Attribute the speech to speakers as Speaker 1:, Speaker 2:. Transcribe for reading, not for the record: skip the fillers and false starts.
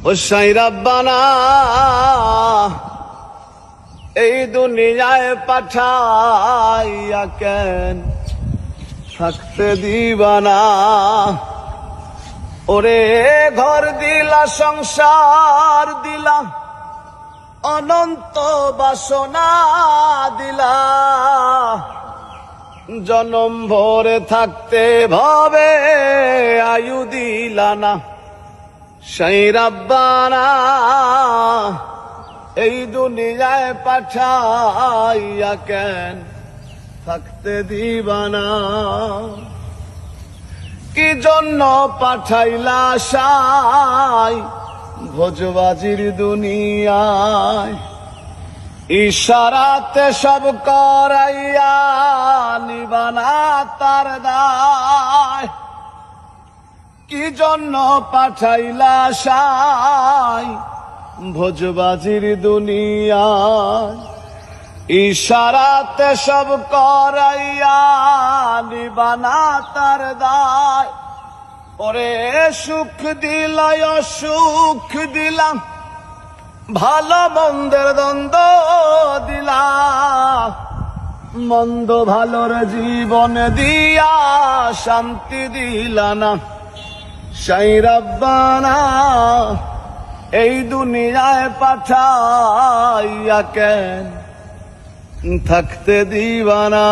Speaker 1: ও সাই রাব্বানা এই দুনিয়ায় পাঠাইয়া কেন থাকতে দিবানা। ওরে ঘর দিলা, সংসার দিলা, অনন্ত বাসনা দিলা, জনম ভরে থাকতে ভাবে আয়ু দিলা না। সেই রাব্বানা এই দুনিয়ায় পাঠাইয়া কেন থাকতে দিবানা। কি জন্য পাঠাইলা সাই ভোজবাজির দুনিয়ায়, ইশারাতে সব করাইয়া নিবানা তার দায়। কি জন্য পাঠাইলা সাই ভোজবাজির দুনিয়ায়, ইশারাতে সব করাইয়া নিবানা তার দায়। ওরে সুখ দিলাই অসুখ দিলাম, ভালো মন্দের দ্বন্দ্ব দিলাম, মন্দ ভালোর জীবন দিয়া শান্তি দিলা না। সেই রাব্বানা এই দুনিয়ায় পাঠাইয়া কেন থাকতে দিবানা।